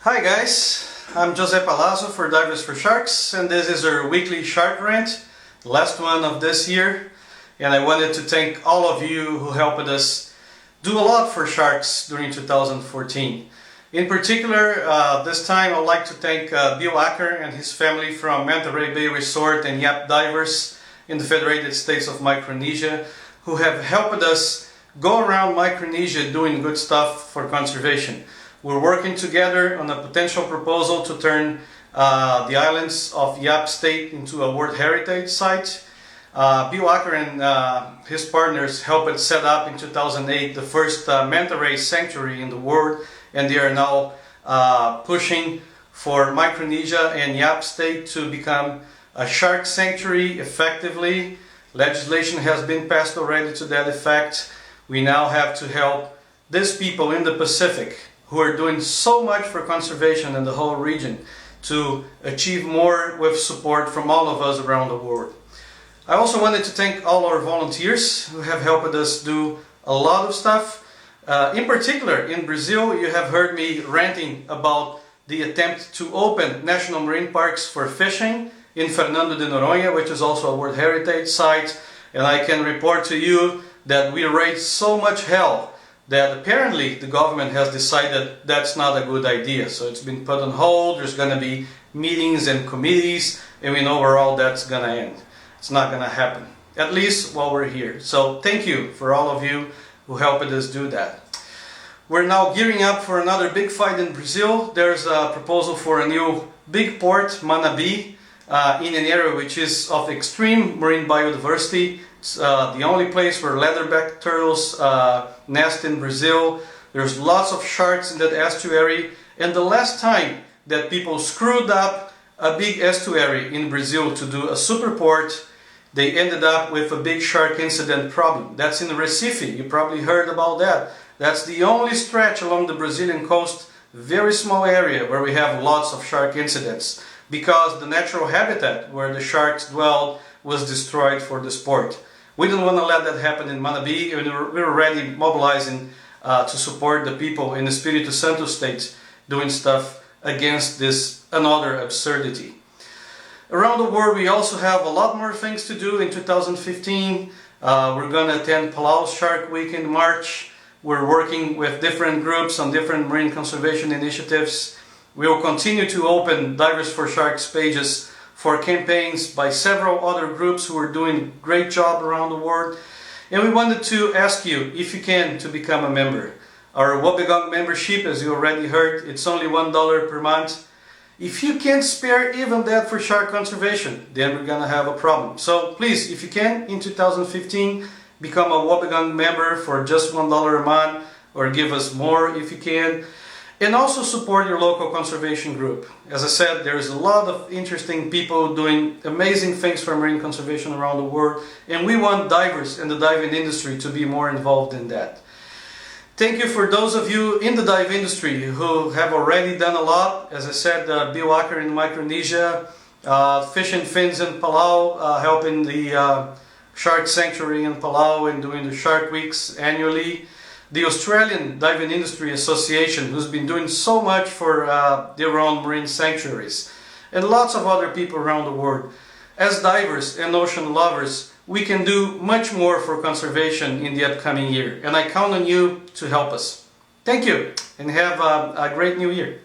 Hi guys, I'm Jose Palazzo for Divers for Sharks, and this is our weekly shark rant, the last one of this year. And I wanted to thank all of you who helped us do a lot for sharks during 2014. In particular, this time I'd like to thank Bill Acker and his family from Manta Ray Bay Resort and Yap Divers in the Federated States of Micronesia, who have helped us go around Micronesia doing good stuff for conservation. We're working together on a potential proposal to turn the islands of Yap State into a World Heritage Site. Bill Acker and his partners helped set up in 2008 the first manta ray sanctuary in the world, and they are now pushing for Micronesia and Yap State to become a shark sanctuary effectively. Legislation has been passed already to that effect. We now have to help these people in the Pacific who are doing so much for conservation in the whole region to achieve more with support from all of us around the world. I also wanted to thank all our volunteers who have helped us do a lot of stuff. In particular, in Brazil, you have heard me ranting about the attempt to open national marine parks for fishing in Fernando de Noronha, which is also a World Heritage Site. And I can report to you that we raised so much hell that apparently the government has decided that's not a good idea. So it's been put on hold, there's going to be meetings and committees, and we know where all that's going to end. It's not going to happen, at least while we're here. So thank you for all of you who helped us do that. We're now gearing up for another big fight in Brazil. There's a proposal for a new big port, Manabi, in an area which is of extreme marine biodiversity. It's the only place where leatherback turtles nest in Brazil. There's lots of sharks in that estuary, and the last time that people screwed up a big estuary in Brazil to do a super port, they ended up with a big shark incident problem. That's in Recife. You probably heard about that. That's the only stretch along the Brazilian coast, very small area where we have lots of shark incidents, because the natural habitat where the sharks dwell was destroyed for the sport. We don't want to let that happen in Manabi, and we're already mobilizing to support the people in the Espírito Santo state doing stuff against this another absurdity. Around the world we also have a lot more things to do in 2015. We're going to attend Palau Shark Week in March. We're working with different groups on different marine conservation initiatives. We will continue to open Divers for Sharks pages for campaigns by several other groups who are doing a great job around the world. And we wanted to ask you, if you can, to become a member. Our Wobbegong membership, as you already heard, it's only $1 per month. If you can't spare even that for shark conservation, then we're gonna have a problem. So please, if you can, in 2015, become a Wobbegong member for just $1 a month, or give us more if you can. And also support your local conservation group. As I said, there's a lot of interesting people doing amazing things for marine conservation around the world, and we want divers and the diving industry to be more involved in that. Thank you for those of you in the dive industry who have already done a lot. As I said, Bill Acker in Micronesia, Fish and Fins in Palau, helping the Shark Sanctuary in Palau and doing the Shark Weeks annually. The Australian Diving Industry Association, who's been doing so much for their own marine sanctuaries, and lots of other people around the world. As divers and ocean lovers, we can do much more for conservation in the upcoming year, and I count on you to help us. Thank you, and have a great new year.